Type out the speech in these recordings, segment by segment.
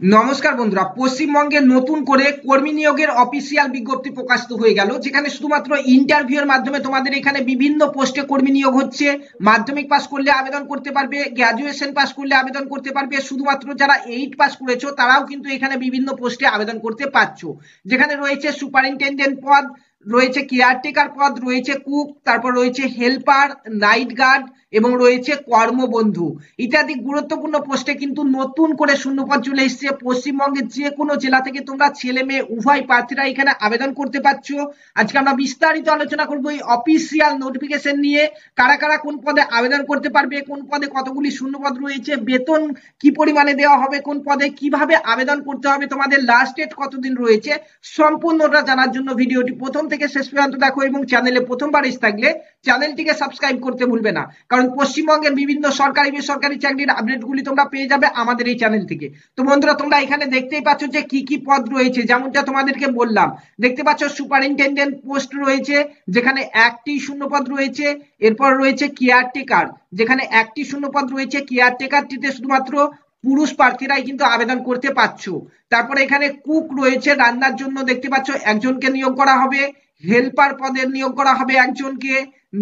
নমস্কার বন্ধুরা, পশ্চিমবঙ্গে নতুন করে কর্মী নিয়োগের অফিসিয়াল বিজ্ঞপ্তি প্রকাশিত হয়ে গেল, যেখানে শুধুমাত্র ইন্টারভিউর মাধ্যমে তোমাদের এখানে বিভিন্ন পোস্টে কর্মী নিয়োগ হচ্ছে। মাধ্যমিক পাস করলে আবেদন করতে পারবে, গ্র্যাজুয়েশন পাস করলে আবেদন করতে পারবে, শুধুমাত্র যারা 8 পাস করেছো তারাও কিন্তু এখানে বিভিন্ন পোস্টে আবেদন করতে পারছো। যেখানে রয়েছে সুপারিনটেন্ডেন্ট পদ, রয়েছে কেয়ারটেকার পদ, রয়েছে কুক, তারপর রয়েছে হেল্পার, নাইট গার্ড এবং রয়েছে কর্মবন্ধু ইত্যাদি গুরুত্বপূর্ণ পোস্টে কিন্তু নতুন করে শূন্যপদ চলে এসেছে। পশ্চিমবঙ্গের যে কোনো জেলা থেকে তোমরা ছেলে মেয়ে উভয় প্রার্থীরা এখানে আবেদন করতে পারছো। আজকে আমরা বিস্তারিত আলোচনা করবো এই অফিসিয়াল নোটিফিকেশন নিয়ে, কারা কারা কোন পদে আবেদন করতে পারবে, কোন পদে কতগুলি শূন্যপদ রয়েছে, বেতন কি পরিমাণে দেওয়া হবে, কোন পদে কিভাবে আবেদন করতে হবে, তোমাদের লাস্ট ডেট কতদিন রয়েছে, সম্পূর্ণটা জানার জন্য ভিডিওটি প্রথম থেকে শেষ পর্যন্ত দেখো এবং চ্যানেলে প্রথমবার এসে থাকলে চ্যানেলটিকে সাবস্ক্রাইব করতে ভুলবে না, কারণ পশ্চিমবঙ্গের বিভিন্ন সরকারি বেসরকারি চাকরির আপডেটগুলি তোমরা পেয়ে যাবে আমাদের এই চ্যানেল থেকে। তো বন্ধুরা, তোমরা এখানে দেখতেই পাচ্ছ যে কি কি পদ রয়েছে, যেমনটা তোমাদেরকে বললাম। দেখতে পাচ্ছ সুপারিনটেন্ডেন্ট পোস্ট রয়েছে, যেখানে একটি শূন্যপদ রয়েছে। এরপর রয়েছে কেয়ারটেকার, যেখানে একটি শূন্যপদ রয়েছে। কেয়ারটেকারটিতে শুধুমাত্র পুরুষ প্রার্থীরাই কিন্তু আবেদন করতে পারছো। তারপরে এখানে কুক রয়েছে, রান্নার জন্য দেখতে পাচ্ছ একজনকে নিয়োগ করা হবে। হেল্পার পদের নিয়োগ করা হবে একজনকে।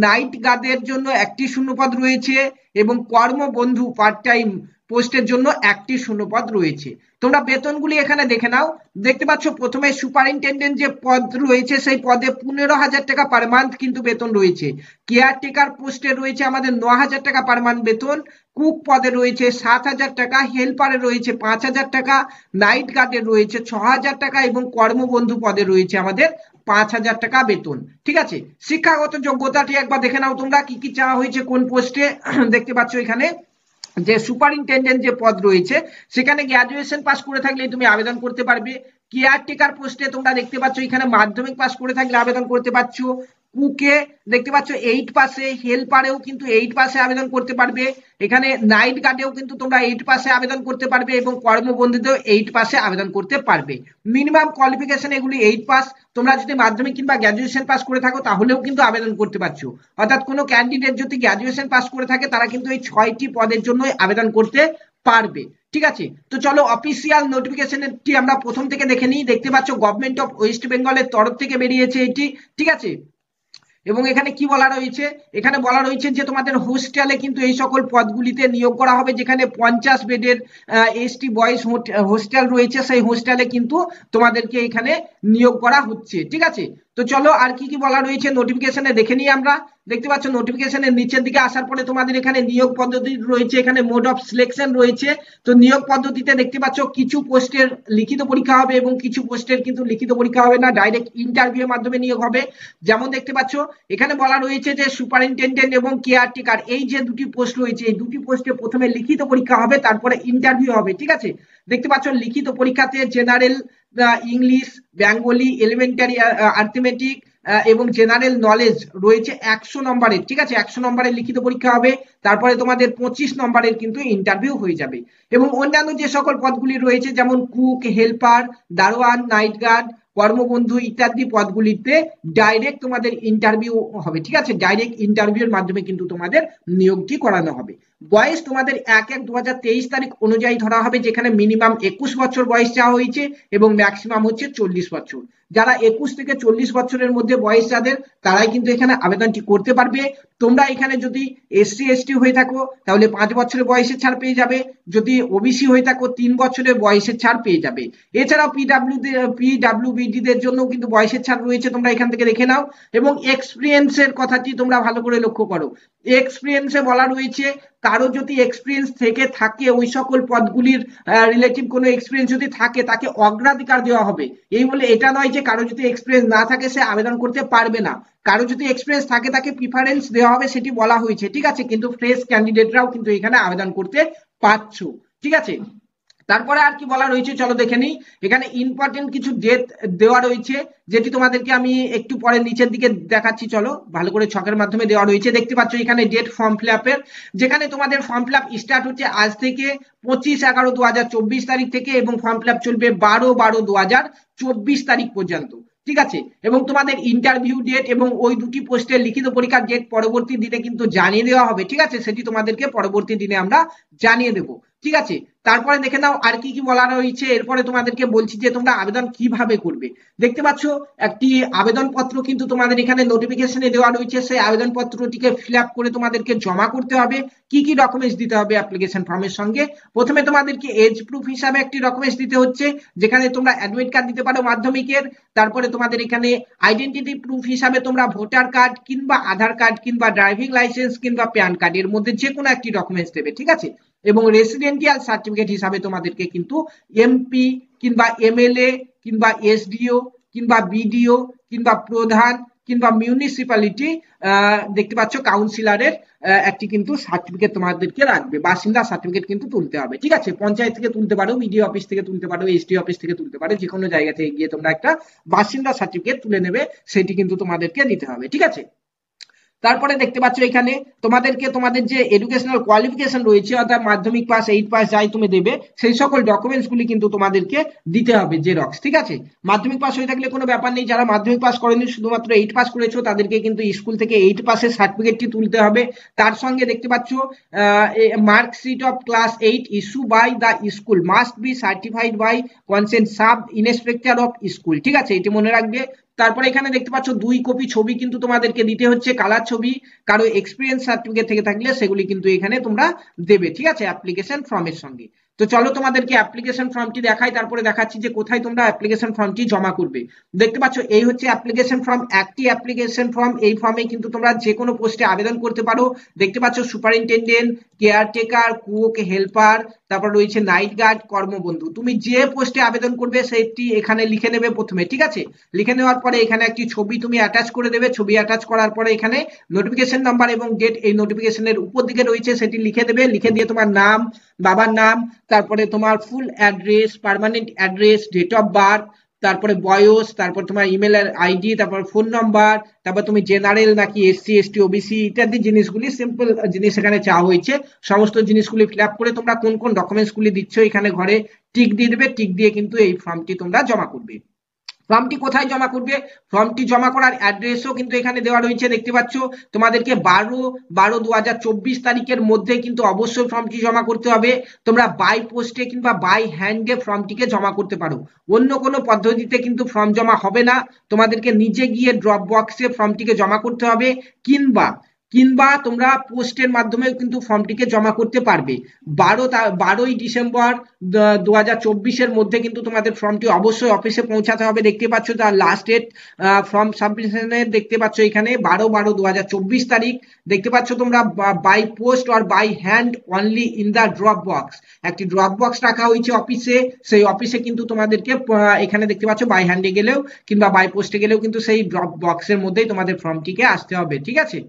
নাইট গার্ডের জন্য একটি শূন্যপদ রয়েছে এবং কর্মবন্ধু পার্ট টাইম পোস্টের জন্য একটি শূন্যপদ রয়েছে। তোমরা বেতনগুলি এখানে দেখে নাও। দেখতে পাচ্ছ প্রথমে সুপারিনটেন্ডেন্ট যে পদ রয়েছে সেই পদে 15,000 টাকা পার মান্থ কিন্তু বেতন রয়েছে। কেয়ারটেকার পোস্টে রয়েছে আমাদের 9,000 টাকা পার মান্থ বেতন। কুক পদে রয়েছে 7,000 টাকা, হেল্পারে রয়েছে 5,000 টাকা, নাইট গার্ডে রয়েছে 6,000 টাকা এবং কর্মবন্ধু পদে রয়েছে আমাদের 5,000 টাকা বেতন। ঠিক আছে, শিক্ষাগত যোগ্যতাটি একবার দেখে নাও তোমরা কি কি চাওয়া হয়েছে কোন পোস্টে। দেখতে পাচ্ছ এখানে যে সুপারিনটেন্ডেন্ট যে পদ রয়েছে সেখানে গ্র্যাজুয়েশন পাস করে থাকলে তুমি আবেদন করতে পারবে। কেয়ারটেকার পোস্টে তোমরা দেখতে পাচ্ছ এখানে মাধ্যমিক পাস করে থাকলে আবেদন করতে পারছো। কুকে দেখতে পাচ্ছ 8 পাসে, হেল্পারেও কিন্তু 8 পাসে আবেদন করতে পারবে। এখানে নাইট গার্ডেও কিন্তু তোমরা 8 পাসে আবেদন করতে পারবে এবং কর্মবন্ধুতেও 8 পাসে আবেদন করতে পারবে। মিনিমাম কোয়ালিফিকেশন এগুলি 8 পাস। তোমরা যদি মাধ্যমিক কিংবা গ্র্যাজুয়েশন পাস করে থাকো তাহলেও কিন্তু আবেদন করতে পারছো। অর্থাৎ কোনো ক্যান্ডিডেট যদি গ্র্যাজুয়েশন পাস করে থাকে তারা কিন্তু এই 6টি পদের জন্য আবেদন করতে পারবে। ঠিক আছে, তো চলো অফিসিয়াল নোটিফিকেশনটি আমরা প্রথম থেকে দেখে নিই। দেখতে পাচ্ছ গভর্নমেন্ট অফ ওয়েস্ট বেঙ্গলের তরফ থেকে বেরিয়েছে এটি। ঠিক আছে, এবং এখানে কি বলা রয়েছে, এখানে বলা রয়েছে যে তোমাদের হোস্টেলে কিন্তু এই সকল পদগুলিতে নিয়োগ করা হবে। যেখানে 50 বেডের এসটি বয়েজ হোস্টেল রয়েছে, সেই হোস্টেলে কিন্তু তোমাদেরকে এখানে নিয়োগ করা হচ্ছে। ঠিক আছে, তো চলো আর কি কি বলা রয়েছে নোটিফিকেশনে দেখে নিই আমরা। দেখতে পাচ্ছ নোটিফিকেশনের নিচের দিকে আসার পরে তোমাদের এখানে নিয়োগ পদ্ধতি রয়েছে, এখানে মোড অফ সিলেকশন রয়েছে। তো নিয়োগ পদ্ধতিতে দেখতে পাচ্ছ কিছু পোস্টের লিখিত পরীক্ষা হবে এবং কিছু পোস্টের কিন্তু লিখিত পরীক্ষা হবে না, ডাইরেক্ট ইন্টারভিউর মাধ্যমে নিয়োগ হবে। যেমন দেখতে পাচ্ছ এখানে বলা রয়েছে যে সুপারিনটেন্ডেন্ট এবং কেয়ারটেকার এই যে দুটি পোস্ট রয়েছে, এই দুটি পোস্টে প্রথমে লিখিত পরীক্ষা হবে, তারপরে ইন্টারভিউ হবে। ঠিক আছে, দেখতে পাচ্ছ লিখিত পরীক্ষাতে general, English, Bengali, elementary arithmetic এবং জেনারেল নলেজ রয়েছে 100 নম্বরের। ঠিক আছে, 100 নম্বরের লিখিত পরীক্ষা হবে, তারপরে তোমাদের 25 নম্বরের কিন্তু ইন্টারভিউ হয়ে যাবে। এবং অন্যান্য যে সকল পদগুলি রয়েছে যেমন কুক, হেল্পার, দারোয়ান, নাইট গার্ড, কর্মবন্ধু ইত্যাদি পদগুলিতে ডাইরেক্ট তোমাদের ইন্টারভিউ হবে। ঠিক আছে, ডাইরেক্ট ইন্টারভিউর মাধ্যমে কিন্তু তোমাদের নিয়োগটি করানো হবে। বয়স তোমাদের 1/1/2023 তারিখ অনুযায়ী ধরা হবে, যেখানে মিনিমাম 21 বছর বয়স চাওয়া হয়েছে এবং ম্যাক্সিমাম হচ্ছে 40 বছর। যারা 21 থেকে 40 বছরের মধ্যে বয়স যাদের, তারাই কিন্তু এখানে আবেদনটি করতে পারবে। তোমরা এখানে যদি এসসি এসটি হয়ে থাকো তাহলে 5 বছরের বয়সের ছাড় পেয়ে যাবে, যদি ওবিসি হয়ে থাকো 3 বছরের বয়সের ছাড় পেয়ে যাবে। এছাড়াও পিডব্লিউবিডি দের জন্য কিন্তু বয়সের ছাড় রয়েছে, তোমরা এখান থেকে দেখে নাও। এবং এক্সপিরিয়েন্সের কথাটি তোমরা ভালো করে লক্ষ্য করো। এক্সপিরিয়েন্সে বলা রয়েছে কারো যদি এক্সপিরিয়েন্স থেকে থাকে, ওই সকল পদগুলির রিলেটিভ কোনো এক্সপিরিয়েন্স যদি থাকে তাকে অগ্রাধিকার দেওয়া হবে। এই বলে এটা নয় যে কারো যদি এক্সপিরিয়েন্স না থাকে সে আবেদন করতে পারবে না, কারো যদি এক্সপিরিয়েন্স থাকে তাকে প্রিফারেন্স দেওয়া হবে, সেটি বলা হয়েছে। ঠিক আছে, কিন্তু ফ্রেশ ক্যান্ডিডেটরাও কিন্তু এখানে আবেদন করতে পারছো। ঠিক আছে, তারপরে আর কি বলা রয়েছে চলো দেখে নিই। এখানে ইম্পর্টেন্ট কিছু ডেট দেওয়া রয়েছে, যেটি তোমাদেরকে আমি একটু পরে নিচের দিকে দেখাচ্ছি। চলো, ভালো করে ছকের মাধ্যমে দেওয়া রয়েছে। দেখতে পাচ্ছ এখানে ডেট ফর্ম ফিল আপের, যেখানে তোমাদের ফর্ম ফিল আপ স্টার্ট হচ্ছে আজ থেকে 25/11/2024 তারিখ থেকে এবং ফর্ম ফিল আপ চলবে 12/12/2024 তারিখ পর্যন্ত। ঠিক আছে, এবং তোমাদের ইন্টারভিউ ডেট এবং ওই দুটি পোস্টের লিখিত পরীক্ষার ডেট পরবর্তী দিনে কিন্তু জানিয়ে দেওয়া হবে। ঠিক আছে, সেটি তোমাদেরকে পরবর্তী দিনে আমরা জানিয়ে দেবো। ঠিক আছে। তারপরে দেখে নাও আর কি কি বলা রয়েছে। এরপরে তোমাদেরকে বলছি যে তোমরা আবেদন কিভাবে করবে। দেখতে পাচ্ছ একটি আবেদন পত্র কিন্তু তোমাদের এখানে নোটিফিকেশনে দেওয়া রয়েছে। সেই আবেদন পত্রটিকে ফিল আপ করে তোমাদেরকে জমা করতে হবে। কি কি ডকুমেন্টস দিতে হবে অ্যাপ্লিকেশন ফর্মের সঙ্গে? প্রথমে তোমাদেরকে এজ প্রুফ হিসাবে একটি ডকুমেন্টস দিতে হচ্ছে, যেখানে তোমরা অ্যাডমিট কার্ড দিতে পারো মাধ্যমিকের। তারপরে তোমাদের এখানে আইডেন্টিটি প্রুফ হিসাবে তোমরা ভোটার কার্ড কিংবা আধার কার্ড কিংবা ড্রাইভিং লাইসেন্স কিংবা প্যান কার্ড এর মধ্যে যে কোনো একটি ডকুমেন্টস দেবে, ঠিক আছে। এবং রেসিডেন্সিয়াল সার্টিফিকেট হিসাবে তোমাদেরকে কিন্তু এমপি কিংবা এমএলএ কিংবা এসডিও কিংবা বিডিও কিংবা প্রধান কিংবা মিউনিসিপ্যালিটি দেখতে পাচ্ছ কাউন্সিলরের একটি কিন্তু সার্টিফিকেট তোমাদেরকে রাখবে, বাসিন্দা সার্টিফিকেট কিন্তু তুলতে হবে, ঠিক আছে। পঞ্চায়েত থেকে তুলতে পারো, বিডিও অফিস থেকে তুলতে পারো, এসডি অফিস থেকে তুলতে পারো, যে কোনো জায়গা থেকে গিয়ে তোমরা একটা বাসিন্দা সার্টিফিকেট তুলে নেবে, সেটি কিন্তু তোমাদেরকে নিতে হবে, ঠিক আছে। তারপরে দেখতে পাচ্ছ এখানে তোমাদেরকে তোমাদের যে এডুকেশনাল কোয়ালিফিকেশন রয়েছে, অর্থাৎ মাধ্যমিক পাস, 8 পাস যাই তুমি দেবে, সেই সকল ডকুমেন্টস গুলি কিন্তু তোমাদেরকে দিতে হবে জেরক্স, ঠিক আছে। মাধ্যমিক পাস হয়ে থাকলে কোনো ব্যাপার নেই, যারা মাধ্যমিক পাস করেনি শুধুমাত্র 8 পাস করেছো তাদেরকে কিন্তু স্কুল থেকে 8 পাসের সার্টিফিকেটটি তুলতে হবে। তার সঙ্গে দেখতে পাচ্ছ marksheet of class 8 issue by the school must be certified by concerned sub inspector of school, ঠিক আছে, এটি মনে রাখবে। তারপরে এখানে দেখতে পাচ্ছ 2 কপি ছবি কিন্তু তোমাদেরকে দিতে হচ্ছে, কালার ছবি। কারো এক্সপিরিয়েন্স সার্টিফিকেট থেকে থাকলে সেগুলি কিন্তু এখানে তোমরা দেবে, ঠিক আছে, অ্যাপ্লিকেশন ফর্মের সঙ্গে। তো চলো তোমাদেরকে অ্যাপ্লিকেশন ফর্মটি দেখাই, তারপরে দেখাচ্ছি যে কোথায় তোমরা অ্যাপ্লিকেশন ফর্মটি জমা করবে। দেখতে পাচ্ছ এই হচ্ছে অ্যাপ্লিকেশন ফর্ম, একটি অ্যাপ্লিকেশন ফর্ম। এই ফর্মে কিন্তু তোমরা যে কোনো পোস্টে আবেদন করতে পারো। দেখতে পাচ্ছ সুপারিনটেন্ডেন্ট, কেয়ারটেকার, কুক, হেল্পার, তারপর রয়েছে নাইট গার্ড, কর্মবন্ধু। তুমি যে পোস্টে আবেদন করবে সেটি এখানে লিখে নেবে প্রথমে, ঠিক আছে। লিখে নেওয়ার পরে এখানে একটি ছবি তুমি অ্যাটাচ করে দেবে। ছবি অ্যাটাচ করার পরে এখানে নোটিফিকেশন নাম্বার এবং ডেট এই নোটিফিকেশনের উপর দিকে রয়েছে সেটি লিখে দেবে। লিখে দিয়ে তোমার নাম, বাবার নাম, তারপরে তোমার full address, permanent address, date of birth, তারপরে বয়স, তারপর তোমার ইমেল আইডি, তারপর ফোন নাম্বার, তারপর তুমি জেনারেল নাকি এসসি এসটি ওবিসি ইত্যাদি জিনিসগুলি, সিম্পল জিনিস এখানে চাওয়া হয়েছে। সমস্ত জিনিসগুলি ফিল আপ করে তোমরা কোন কোন ডকুমেন্টস গুলি দিচ্ছ এখানে ঘরে টিক দিয়ে দেবে। টিক দিয়ে কিন্তু এই ফর্মটি তোমরা জমা করবে। ফর্মটি কোথায় জমা করবে? ফর্মটি জমা করার অ্যাড্রেসও কিন্তু এখানে দেওয়া রয়েছে, দেখতে পাচ্ছ। তোমাদেরকে 12/12/2024 তারিখের মধ্যে কিন্তু অবশ্যই ফর্মটি জমা করতে হবে। তোমরা বাই পোস্টে কিংবা বাই হ্যান্ডে ফর্মটিকে জমা করতে পারো, অন্য কোনো পদ্ধতিতে কিন্তু ফর্ম জমা হবে না। তোমাদেরকে নিজে গিয়ে ড্রপ বক্সে ফর্মটিকে জমা করতে হবে, কিংবা তোমরা পোস্টের মাধ্যমে কিন্তু ফর্মটিকে জমা করতে পারবে। 12ই ডিসেম্বর 2024 মধ্যে কিন্তু তোমাদের ফর্মটি অবশ্যই অফিসে পৌঁছাতে হবে। দেখতে পাচ্ছ তার লাস্ট ডেট ফর্ম সাবমিশনের, দেখতে পাচ্ছ এখানে 12/12/2024 তারিখ। দেখতে পাচ্ছ তোমরা by post or by hand only in the drop box, একটি ড্রপ বক্স রাখা হয়েছে অফিসে, সেই অফিসে কিন্তু তোমাদেরকে এখানে দেখতে পাচ্ছ বাই হ্যান্ডে গেলেও কিংবা বাই পোস্টে গেলেও কিন্তু সেই ড্রপ বক্সের মধ্যেই তোমাদের ফর্মটিকে আসতে হবে, ঠিক আছে।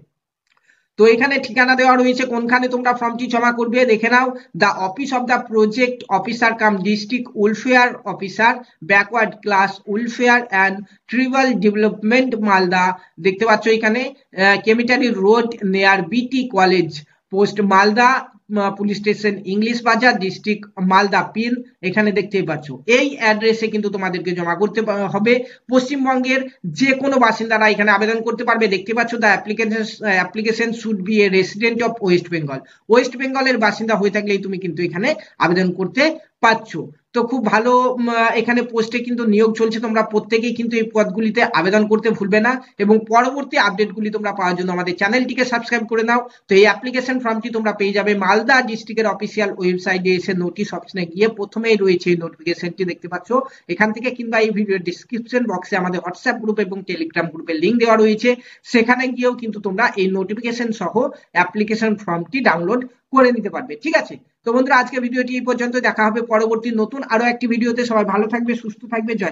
তো এখানে ঠিকানা দেওয়া রয়েছে কোনখানে তোমরা ফর্মটি জমা করবে, দেখে নাও। The office of the project officer cum district welfare officer, backward class welfare and tribal development, Malda. দেখতে পাচ্ছ এখানে cemetery road near BT college, post Malda, police station English Bazar, district Malda pin, এখানে দেখতেই পাচ্ছ। এই অ্যাড্রেসে কিন্তু তোমাদেরকে জমা করতে হবে। পশ্চিমবঙ্গের যে কোনো বাসিন্দারা এখানে আবেদন করতে পারবে। দেখতে পাচ্ছ the application should B A resident of West Bengal, West বেঙ্গলের বাসিন্দা হয়ে থাকলেই তুমি কিন্তু এখানে আবেদন করতে পারছো। তো খুব ভালো, এখানে পোস্টে কিন্তু নিয়োগ চলছে, তোমরা প্রত্যেকেই কিন্তু এই পদগুলিতে আবেদন করতে ভুলবে না। এবং পরবর্তী আপডেটগুলি তোমরা পাওয়ার জন্য আমাদের চ্যানেলটিকে সাবস্ক্রাইব করে নাও। তো এই অ্যাপ্লিকেশন ফর্মটি তোমরা পেয়ে যাবে মালদা ডিস্ট্রিক্টের অফিসিয়াল ওয়েবসাইটে এসে নোটিশ অপশনে গিয়ে প্রথমেই রয়েছে এই নোটিফিকেশনটি, দেখতে পাচ্ছ এখান থেকে, কিংবা এই ভিডিওর ডিসক্রিপশন বক্সে আমাদের হোয়াটসঅ্যাপ গ্রুপ এবং টেলিগ্রাম গ্রুপের লিঙ্ক দেওয়া রয়েছে, সেখানে গিয়েও কিন্তু তোমরা এই নোটিফিকেশন সহ অ্যাপ্লিকেশন ফর্মটি ডাউনলোড করে নিতে পারবে, ঠিক আছে। তো বন্ধুরা আজকে ভিডিওটি এই পর্যন্ত, দেখা হবে পরবর্তী নতুন আরো একটি ভিডিওতে। সবাই ভালো থাকবে, সুস্থ থাকবে, জয়।